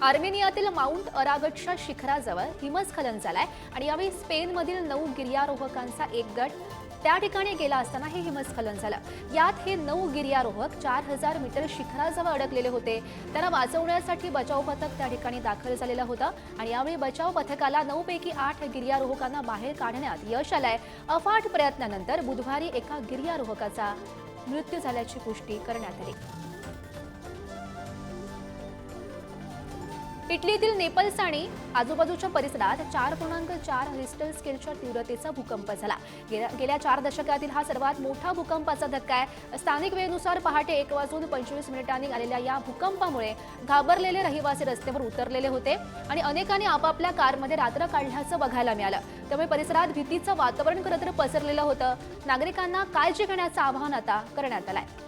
आर्मेनियातील mount अरागटच्या शिखराजवळ हिमस्खलन झालंय आणि यावेळी स्पेनमधील 9 गिर्यारोहकांचा एक गट त्या ठिकाणी गेला असताना हे हिमस्खलन झालं। यात हे 9 गिर्यारोहक 4000 मीटर शिखराजवळ अडकलेले होते। त्यांना वाचवण्यासाठी बचाव पथक त्या ठिकाणी दाखल झालेलं होतं आणि यावेळी बचाव पथकाला 9 पैकी 8 गिर्यारोहकांना बाहेर काढण्यात यश आलंय। अफाट प्रयत्नानंतर बुधवारी एका गिर्यारोहकाचा मृत्यू झाल्याची पुष्टी करण्यात आली। इटलीतील नेपल्स आणि आजूबाजूच्या परिसरात 4.4 रिश्टर स्केलच्या तीव्रतेचा भूकंप झाला। गेल्या 4 दशकातील हा सर्वात मोठा भूकंपाचा धक्का आहे। स्थानिक वेळेनुसार पहाटे 1:25 आलेल्या या भूकंपामुळे घाबरलेले रहिवासी रस्त्यावर उतरलेले होते आणि अनेकांनी आपापल्या कारमध्ये रात्र काढल्याचं बघायला मिळालं। त्यामुळे परिसरात भीतीचं वातावरण खरं तर पसरलेलं होतं। नागरिकांना काळजी घेण्याचं आवाहन आता करण्यात आलंय।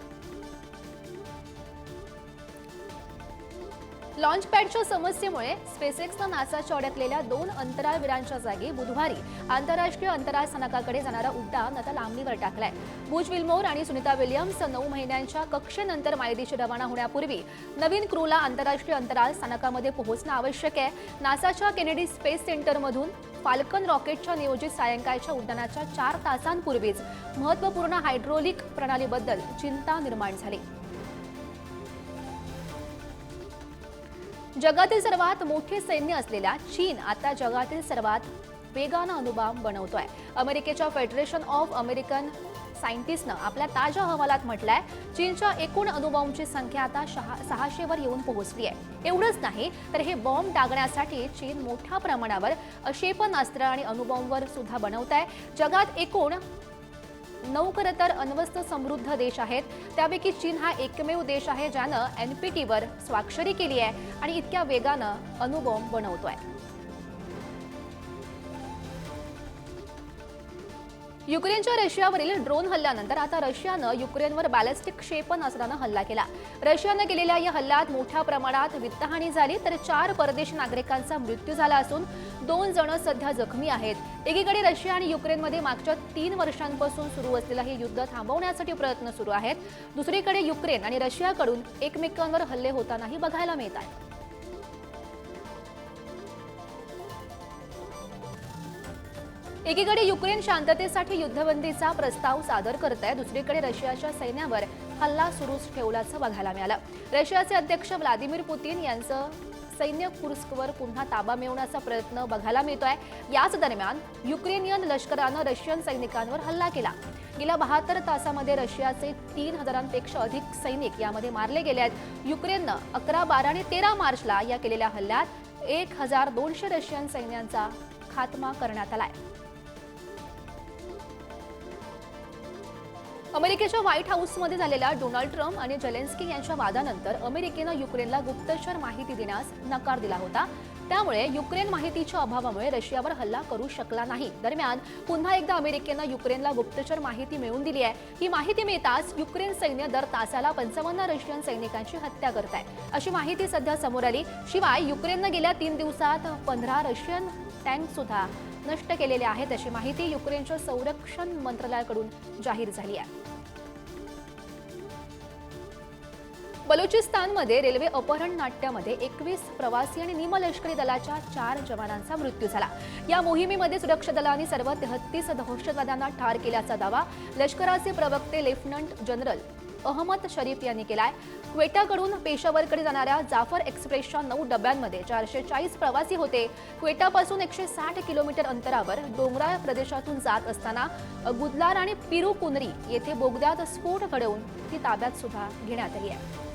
लॉन्चपॅडच्या समस्येमुळे स्पेसएक्सनं नासाच्या अडकलेल्या 2 अंतराळवीरांच्या जागी बुधवारी आंतरराष्ट्रीय अंतराळ स्थानकाकडे जाणारा उड्डाण आता लांबणीवर टाकलाय। बुच विल्मोर आणि सुनीता विल्यम्स 9 महिन्यांच्या कक्षेनंतर मायदेशी रवाना होण्यापूर्वी नवीन क्रूला आंतरराष्ट्रीय अंतराळ स्थानकामध्ये पोहोचणं आवश्यक आहे। नासाच्या केनेडी स्पेस सेंटरमधून फाल्कन रॉकेटच्या नियोजित सायंकाळच्या उड्डाणाच्या 4 तासांपूर्वीच महत्त्वपूर्ण हायड्रोलिक प्रणालीबद्दल चिंता निर्माण झाली। जगातील सर्वात मोठे सैन्य असलेला चीन आता जगातील सर्वात वेगानं अणुबॉम्ब बनवतोय। अमेरिकेच्या फेडरेशन ऑफ अमेरिकन सायंटिस्टनं आपल्या ताज्या अहवालात म्हटलंय, चीनच्या एकूण अणुबॉम्बची संख्या आता 600वर येऊन पोहोचली आहे। एवढंच नाही तर हे बॉम्ब डागण्यासाठी चीन मोठ्या प्रमाणावर क्षेपणास्त्र आणि अणुबॉम्बवर सुद्धा बनवत आहे। जगात एकूण 9 खरं तर अण्वस्त्र समृद्ध देश आहेत। त्यापैकी चीन हा एकमेव देश आहे ज्यानं NPTवर स्वाक्षरी केली आहे आणि इतक्या वेगानं अणुबॉम्ब बनवतोय। युक्रेनच्या रशियावरील ड्रोन हल्ल्यानंतर आता रशियानं युक्रेनवर बॅलिस्टिक क्षेपणास्त्रानं हल्ला केला। रशियानं केलेल्या या हल्ल्यात मोठ्या प्रमाणात वित्तहानी झाली तर 4 परदेशी नागरिकांचा मृत्यू झाला असून 2 जण सध्या जखमी आहेत। एकीकडे रशिया आणि युक्रेनमध्ये मागच्या 3 वर्षांपासून सुरू असलेलं हे युद्ध थांबवण्यासाठी प्रयत्न सुरू आहेत। दुसरीकडे युक्रेन आणि रशियाकडून एकमेकांवर हल्ले होतानाही बघायला मिळत आहेत। एकीकडे युक्रेन शांततेसाठी युद्धबंदीचा प्रस्ताव सादर करत आहे, दुसरीकडे रशियाच्या सैन्यावर हल्ला सुरूच ठेवल्याचं बघायला मिळालं। रशियाचे अध्यक्ष व्लादिमीर पुतीन यांचं सैन्य कुर्स्कवर पुन्हा ताबा मिळवण्याचा प्रयत्न बघायला मिळतोय। याच दरम्यान युक्रेनियन लष्करानं रशियन सैनिकांवर हल्ला केला। गेल्या 72 तासांमध्ये रशियाचे 3000पेक्षा अधिक सैनिक यामध्ये मारले गेले आहेत। युक्रेननं 11, 12 आणि 13 मार्चला या केलेल्या हल्ल्यात 1200 रशियन सैन्यांचा खात्मा करण्यात आलाय। अमेरिकेच्या व्हाईट हाऊसमध्ये झालेल्या डोनाल्ड ट्रम्प आणि जेलेन्स्की यांच्या वादानंतर अमेरिकेनं युक्रेनला गुप्तचर माहिती देण्यास नकार दिला होता। त्यामुळे युक्रेन माहितीच्या अभावामुळे रशियावर हल्ला करू शकला नाही। दरम्यान पुन्हा एकदा अमेरिकेनं युक्रेनला गुप्तचर माहिती मिळवून दिली आहे। ही माहिती मिळताच युक्रेन सैन्य दर तासाला 55 रशियन सैनिकांची हत्या करत आहे, अशी माहिती सध्या समोर आली। शिवाय युक्रेननं गेल्या 3 दिवसात 15 रशियन टँक सुद्धा नष्ट केलेले आहेत, अशी माहिती युक्रेनच्या संरक्षण मंत्रालयाकडून जाहीर झाली आहे। बलुचिस्तानमध्ये रेल्वे अपहरण नाट्यामध्ये 21 प्रवासी आणि निमलष्करी दलाच्या 4 जवानांचा मृत्यू झाला। या मोहिमेमध्ये सुरक्षा दलांनी सर्व 33 दहशतवाद्यांना ठार केल्याचा दावा लष्कराचे प्रवक्ते लेफ्टनंट जनरल अहमद शरीफ यांनी केलाय। क्वेटाकडून पेशावरकडे जाणाऱ्या जाफर एक्सप्रेसच्या 9 डब्यांमध्ये 440 प्रवासी होते। क्वेटापासून 160 किलोमीटर अंतरावर डोंगराळ प्रदेशातून जात असताना गुदलार आणि पिरू कुनरी येथे बोगद्यात स्फोट घडवून ती ताब्यात सुद्धा घेण्यात आली आहे।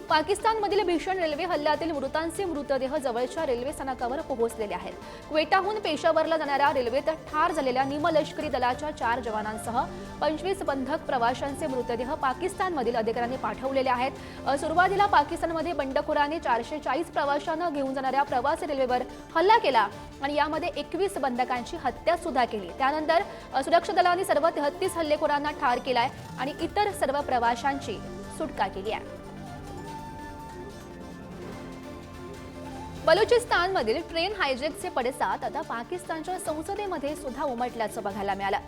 पाकिस्तानमधील भीषण रेल्वे हल्ल्यातील मृतांचे मृतदेह जवळच्या रेल्वे स्थानकावर पोहोचलेले आहेत। क्वेटाहून पेशावरला जाणाऱ्या रेल्वेत ठार झालेल्या निमलष्करी दलाच्या 4 जवानांसह 25 बंधक प्रवाशांचे मृतदेह पाकिस्तानमधील अधिकाऱ्यांनी पाठवलेले आहेत। सुरुवातीला पाकिस्तानमध्ये बंडखोरांनी 440 प्रवाशांना घेऊन जाणाऱ्या प्रवासी रेल्वेवर हल्ला केला आणि यामध्ये 21 बंधकांची हत्या सुद्धा केली। त्यानंतर सुरक्षा दलांनी सर्व 33 हल्लेखोरांना ठार केलाय आणि इतर सर्व प्रवाशांची सुटका केली आहे। बलुचिस्तानमधील ट्रेन हायजॅकचे पडसाद आता पाकिस्तानच्या संसदेमध्ये सुद्धा उमटल्याचं बघायला मिळालं।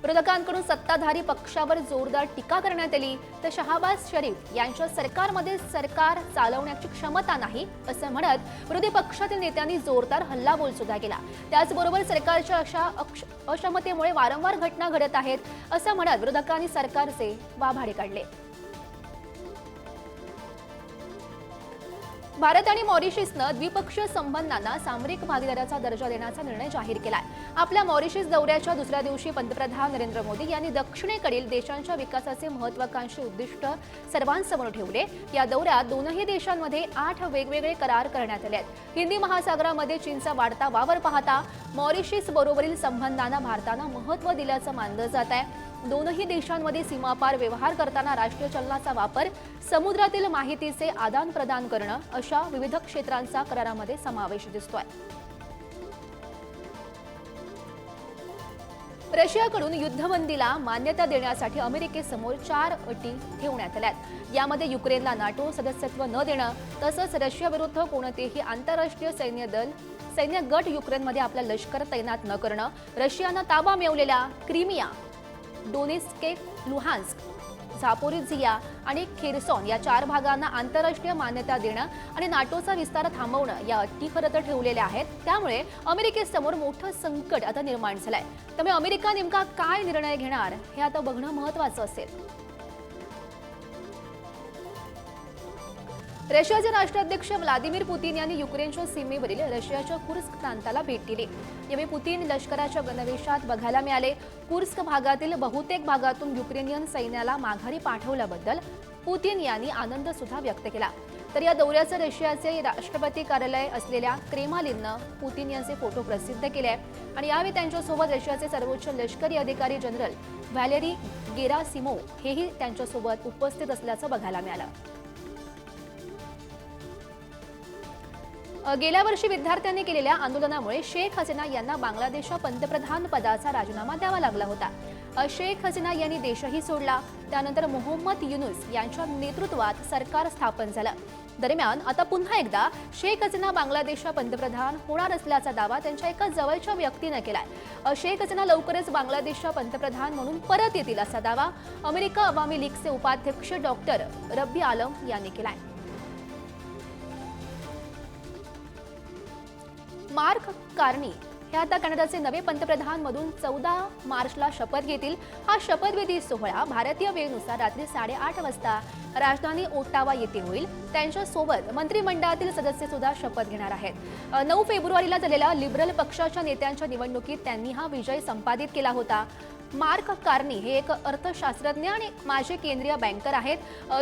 विरोधकांकडून सत्ताधारी पक्षावर जोरदार टीका करण्यात आली, तर शहाबाज शरीफ यांच्या सरकारमध्ये सरकार चालवण्याची क्षमता नाही असं म्हणत विरोधी पक्षातील नेत्यांनी जोरदार हल्लाबोल सुद्धा केला। त्याचबरोबर सरकारच्या अशा अक्षमतेमुळे वारंवार घटना घडत आहेत असं म्हणत विरोधकांनी सरकारचे वाभाडे काढले। भारत आणि मॉरिशसनं द्विपक्षीय संबंधांना सामरिक भागीदाराचा दर्जा देण्याचा निर्णय जाहीर केलाय। आपल्या मॉरिशस दौऱ्याच्या दुसऱ्या दिवशी पंतप्रधान नरेंद्र मोदी यांनी दक्षिणेकडील देशांच्या विकासाचे महत्त्वाकांक्षी उद्दिष्ट सर्वांसमोर ठेवले। या दौऱ्यात दोनही देशांमध्ये 8 वेगवेगळे करार करण्यात आले आहेत। हिंदी महासागरामध्ये चीनचा वाढता वावर पाहता मॉरिशस बरोबरील संबंधांना भारतानं महत्त्व दिल्याचं मानलं जात आहे। दोनही देशांमध्ये सीमापार व्यवहार करताना राष्ट्रीय चलनाचा वापर, समुद्रातील माहितीचे आदान प्रदान करणं अशा विविध क्षेत्रांचा करारामध्ये समावेश दिसतोय। रशियाकडून युद्धबंदीला मान्यता देण्यासाठी अमेरिकेसमोर 4 अटी ठेवण्यात आल्यात। यामध्ये युक्रेनला नाटो सदस्यत्व न देणं, तसंच रशियाविरुद्ध कोणतेही आंतरराष्ट्रीय सैन्य गट युक्रेनमध्ये आपला लष्कर तैनात न करणं, रशियानं ताबा मिळवलेल्या क्रिमिया, डोनेस्क, लुहान्स्क, झापोरिझिया आणि खेर्सॉन या 4 भागांना आंतरराष्ट्रीय मान्यता देणं आणि नाटोचा विस्तार थांबवणं या अटी खरं तर ठेवलेल्या आहेत। त्यामुळे अमेरिकेसमोर मोठं संकट आता निर्माण झालंय। त्यामुळे अमेरिका नेमका काय निर्णय घेणार हे आता बघणं महत्त्वाचं असेल। रशियाचे राष्ट्राध्यक्ष व्लादिमीर पुतीन यांनी युक्रेनच्या सीमेवरील रशियाच्या कुर्स्क प्रांताला भेट दिली। यावेळी पुतीन लष्कराच्या गणवेशात बघायला मिळाले। कुर्स्क भागातील बहुतेक भागातून युक्रेनियन सैन्याला माघारी पाठवल्याबद्दल पुतीन यांनी आनंद सुद्धा व्यक्त केला। तर या दौऱ्याचं रशियाचे राष्ट्रपती कार्यालय असलेल्या क्रेमलिननं पुतीन यांचे फोटो प्रसिद्ध केले आणि यावेळी त्यांच्यासोबत रशियाचे सर्वोच्च लष्करी अधिकारी जनरल व्हॅलेरी गेरासिमोव्ह हेही त्यांच्यासोबत उपस्थित असल्याचं बघायला मिळालं। गेल्या वर्षी विद्यार्थ्यांनी केलेल्या आंदोलनामुळे शेख हसीना यांना बांगलादेशच्या पंतप्रधान पदाचा राजीनामा द्यावा लागला होता। शेख हसीना यांनी देशही सोडला। त्यानंतर मोहम्मद युनूस यांच्या नेतृत्वात सरकार स्थापन झालं। दरम्यान आता पुन्हा एकदा शेख हसीना बांगलादेशच्या पंतप्रधान होणार असल्याचा दावा त्यांच्या एका जवळच्या व्यक्तीने केलाय। शेख हसीना लवकरच बांगलादेशच्या पंतप्रधान म्हणून परत येतील असा दावा अमेरिका अवामी लीगचे उपाध्यक्ष डॉक्टर रब्बी आलम यांनी केलाय। मार्क कार्नी हे आता कॅनडाचे नवे पंतप्रधान म्हणून 14 मार्चला शपथ घेतील। हा शपथविधी सोहळा भारतीय वेळेनुसार रात्री 8:30 वाजता राजधानी ओटावा येथे होईल। त्यांच्यासोबत मंत्रिमंडळातील सदस्य सुद्धा शपथ घेणार आहेत। 9 फेब्रुवारीला झालेल्या लिबरल पक्षाच्या नेत्यांच्या निवडणुकीत त्यांनी हा विजय संपादित केला होता। मार्क कार्नी हे एक अर्थशास्त्रज्ञ आणि माजी केंद्रीय बँकर आहेत।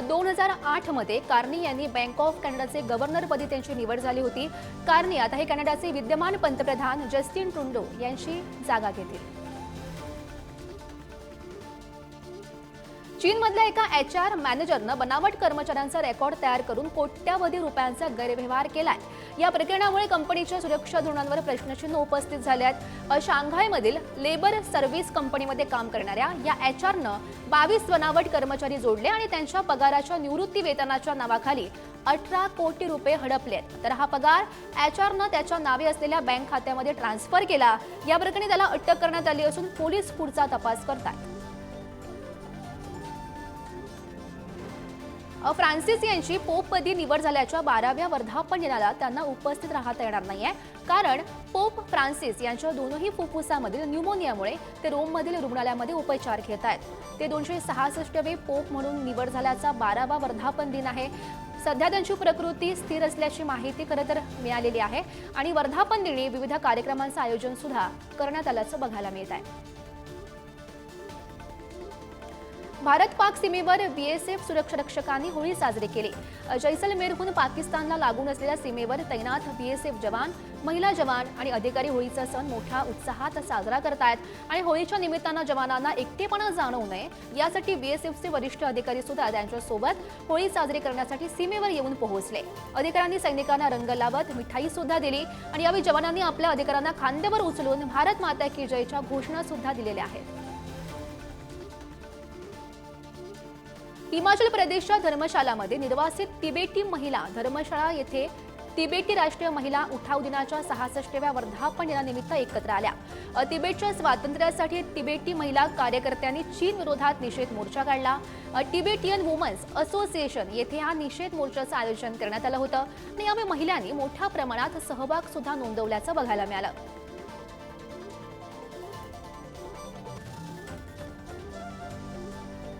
2008 मध्ये कार्नी यांनी बँक ऑफ कॅनडाचे गव्हर्नरपदी त्यांची निवड झाली होती। कार्नी आता हे कॅनडाचे विद्यमान पंतप्रधान जस्टिन ट्रुडो यांची जागा घेतील। चीनमधल्या एका HR मॅनेजरनं बनावट कर्मचाऱ्यांचा रेकॉर्ड तयार करून कोट्यावधी रुपयांचा गैरव्यवहार केलाय। या प्रकरणामुळे कंपनीच्या सुरक्षा धोरणांवर प्रश्नचिन्ह उपस्थित झाले आहेत। शांघायमधील लेबर सर्व्हिस कंपनीमध्ये काम करणाऱ्या या HRनं 22 बनावट कर्मचारी जोडले आणि त्यांच्या पगाराच्या निवृत्ती वेतनाच्या नावाखाली 18 कोटी रुपये हडपलेत। तर हा पगार HRनं त्याच्या नावे असलेल्या बँक खात्यामध्ये ट्रान्सफर केला। या प्रकरणी त्याला अटक करण्यात आली असून पोलीस पुढचा तपास करतात। फ्रान्सिस यांची पोपपदी निवड झाल्याच्या 12व्या वर्धापन दिनाला त्यांना उपस्थित राहता येणार नाहीये, कारण पोप फ्रान्सिस यांच्या दोनही फुफ्फुसामधील न्यूमोनियामुळे ते रोममधील रुग्णालयामध्ये उपचार घेत आहेत। ते 266वे पोप म्हणून निवड झाल्याचा 12वा वर्धापन दिन आहे। सध्या त्यांची प्रकृती स्थिर असल्याची माहिती खरं तर मिळालेली आहे आणि वर्धापन दिनी विविध कार्यक्रमांचं आयोजन सुद्धा करण्यात आल्याचं बघायला मिळत आहे। भारत पाक सीमेवर BSF सुरक्षा रक्षकांनी होळी साजरी केली। जैसलमेरहून पाकिस्तानला लागून असलेल्या सीमेवर तैनात BSF जवान, महिला जवान आणि अधिकारी होळीचा सण मोठ्या उत्साहात साजरा करतायत आणि होळीच्या निमित्तानं जवानांना एकटेपणा जाणवू नये यासाठी BSFचे वरिष्ठ अधिकारी सुद्धा त्यांच्यासोबत होळी साजरी करण्यासाठी सीमेवर येऊन पोहोचले। अधिकाऱ्यांनी सैनिकांना रंग लावत मिठाई सुद्धा दिली आणि यावेळी जवानांनी आपल्या अधिकाऱ्यांना खांद्यावर उचलून भारत माता की जयच्या घोषणा सुद्धा दिलेल्या आहेत। हिमाचल प्रदेशच्या धर्मशालामध्ये निर्वासित तिबेटी महिला धर्मशाळा येथे तिबेटी राष्ट्रीय महिला उठाव दिनाच्या 66व्या वर्धापन दिनानिमित्त एकत्र आल्या। तिबेटच्या स्वातंत्र्यासाठी तिबेटी महिला कार्यकर्त्यांनी चीन विरोधात निषेध मोर्चा काढला। तिबेटियन वुमन्स असोसिएशन येथे हा निषेध मोर्चाचं आयोजन करण्यात आलं होतं आणि यामुळे महिलांनी मोठ्या प्रमाणात सहभाग सुद्धा नोंदवल्याचं बघायला मिळालं।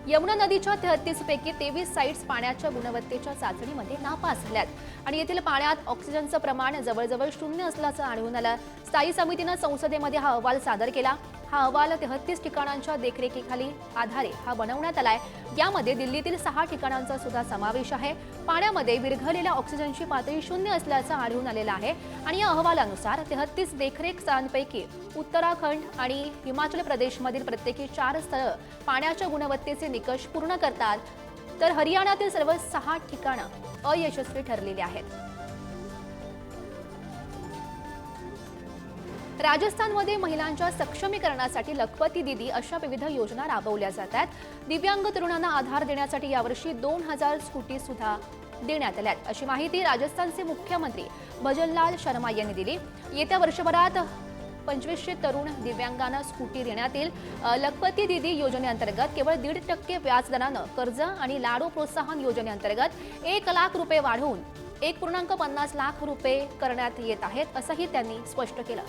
यमुना नदीच्या 33 पैकी 23 साइट्स पाण्याच्या गुणवत्तेच्या चाचणीमध्ये नापास झाल्यात आणि येथील पाण्यात ऑक्सिजनचं प्रमाण जवळजवळ शून्य असल्याचं आढळून आलं। स्थायी समितीनं संसदेमध्ये हा अहवाल सादर केला। हा अहवाल 33 ठिकाणांच्या देखरेखीखाली आधारे हा बनवण्यात आलाय। यामध्ये दिल्लीतील 6 ठिकाणांचा सुद्धा समावेश आहे। पाण्यामध्ये विरघळलेल्या ऑक्सिजनची पातळी शून्य असल्याचं आढळून आलेलं आहे आणि या अहवालानुसार 33 देखरेख स्थळांपैकी उत्तराखंड आणि हिमाचल प्रदेशमधील प्रत्येकी 4 स्थळं पाण्याच्या गुणवत्तेचे निकष पूर्ण करतात, तर हरियाणातील सर्व 6 ठिकाणं अयशस्वी ठरलेली आहेत। राजस्थानमध्ये महिलांच्या सक्षमीकरणासाठी लखपती दीदी अशा विविध योजना राबवल्या जात आहेत। दिव्यांग तरुणांना आधार देण्यासाठी यावर्षी 2000 स्कूटी सुद्धा देण्यात आल्यात, अशी माहिती राजस्थानचे मुख्यमंत्री भजनलाल शर्मा यांनी दिली। येत्या वर्षभरात 2500 तरुण दिव्यांगांना स्कूटी देण्यात येईल। लखपती दीदी योजनेअंतर्गत केवळ 1.5% व्याजदरानं कर्ज आणि लाडू प्रोत्साहन योजनेअंतर्गत 1 लाख रुपये वाढवून 1.50 लाख रुपये करण्यात येत आहेत, असंही त्यांनी स्पष्ट केलं।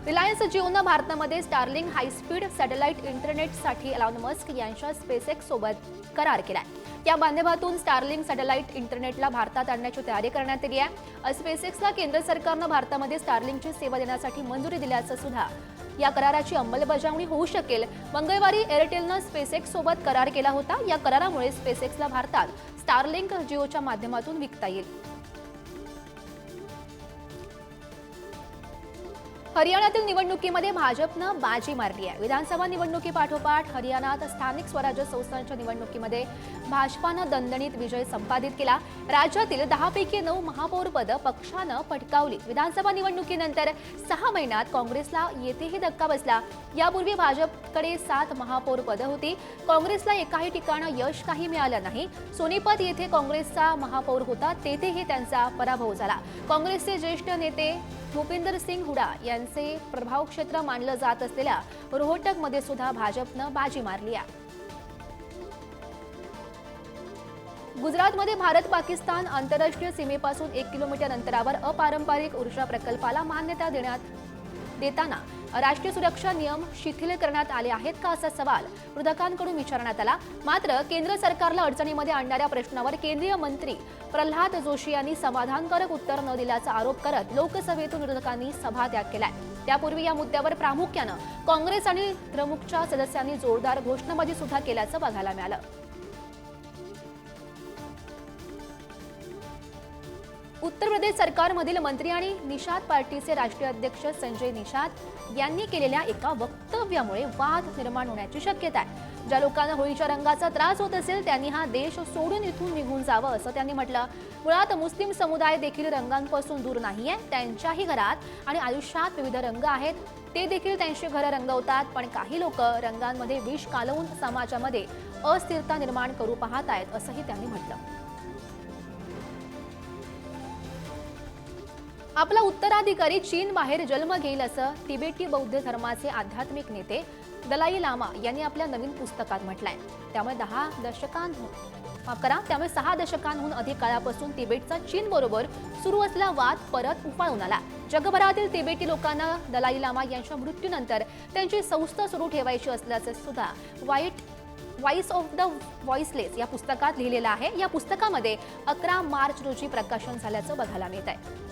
रिलायन्स जिओनं भारतामध्ये स्टारलिंक हायस्पीड सॅटेलाइट इंटरनेटसाठी एलॉन मस्क यांच्या स्पेसएक्स सोबत करार केलाय। या माध्यमातून स्टारलिंक सॅटेलाइट इंटरनेटला भारतात आणण्याची तयारी करण्यात आली आहे। स्पेसएक्सला केंद्र सरकारनं भारतामध्ये स्टारलिंकची सेवा देण्यासाठी मंजुरी दिल्याचं सुद्धा या कराराची अंमलबजावणी होऊ शकेल। मंगळवारी एअरटेलनं स्पेसएक्स सोबत करार केला होता। या करारामुळे स्पेसएक्सला भारतात स्टारलिंक जिओच्या माध्यमातून विकता येईल। हरियाणातील निवडणुकीमध्ये भाजपनं बाजी मारली आहे। विधानसभा निवडणुकीपाठोपाठ हरियाणात स्थानिक स्वराज्य संस्थांच्या निवडणुकीमध्ये भाजपानं दणदणीत विजय संपादित केला। राज्यातील 10 पैकी 9 महापौरपदं पक्षानं पटकावली। विधानसभा निवडणुकीनंतर 6 महिन्यात काँग्रेसला येथेही धक्का बसला। यापूर्वी भाजपकडे 7 महापौरपदं होती। काँग्रेसला एकाही ठिकाणी यश काही मिळालं नाही। सोनीपत येथे काँग्रेसचा महापौर होता, तेथेही त्यांचा पराभव झाला। काँग्रेसचे ज्येष्ठ नेते भूपिंदर सिंग हुडा यांचे प्रभाव क्षेत्र मानलं जात असलेल्या रोहटकमध्ये सुद्धा भाजपनं बाजी मारली आहे। गुजरातमध्ये भारत पाकिस्तान आंतरराष्ट्रीय सीमेपासून 1 किलोमीटर अंतरावर अपारंपरिक ऊर्जा प्रकल्पाला मान्यता देताना राष्ट्रीय सुरक्षा नियम शिथिल करण्यात आले आहेत का, असा सवाल विरोधकांकडून विचारण्यात आला। मात्र केंद्र सरकारला अडचणीमध्ये आणणाऱ्या प्रश्नावर केंद्रीय मंत्री प्रल्हाद जोशी यांनी समाधानकारक उत्तर न दिल्याचा आरोप करत लोकसभेतून विरोधकांनी सभात्याग केलाय। त्यापूर्वी या मुद्द्यावर प्रामुख्यानं काँग्रेस आणि द्रमुकच्या सदस्यांनी जोरदार घोषणाबाजी सुद्धा केल्याचं बघायला मिळालं। उत्तर प्रदेश सरकारमधील मंत्री आणि निषाद पार्टीचे राष्ट्रीय अध्यक्ष संजय निषाद यांनी केलेल्या एका वक्तव्यामुळे वाद निर्माण होण्याची शक्यता आहे। ज्या लोकांना होळीच्या रंगाचा त्रास होत असेल त्यांनी हा देश सोडून इथून निघून जावं, असं त्यांनी म्हटलं। मुळात मुस्लिम समुदाय देखील रंगांपासून दूर नाहीये। त्यांच्याही घरात आणि आयुष्यात विविध रंग आहेत, ते देखील त्यांची घरं रंगवतात, पण काही लोक रंगांमध्ये विष कालवून समाजामध्ये अस्थिरता निर्माण करू पाहत आहेत, असंही त्यांनी म्हटलं। आपला उत्तराधिकारी चीन बाहेर जन्म घेईल, असं तिबेटी बौद्ध धर्माचे आध्यात्मिक नेते दलाई लामा यांनी आपल्या नवीन पुस्तकात म्हटलंय। त्यामुळे 6 दशकांहून अधिक काळापासून तिबेटचा चीन बरोबर सुरू असलेला वाद परत उफाळून आला। जगभरातील तिबेटी लोकांना दलाई लामा यांच्या मृत्यूनंतर त्यांची संस्था सुरू ठेवायची असल्याचे सुद्धा व्हॉइस ऑफ द व्हॉइसलेस या पुस्तकात लिहिलेलं आहे। या पुस्तकामध्ये 11 मार्च रोजी प्रकाशन झाल्याचं बघायला मिळत आहे।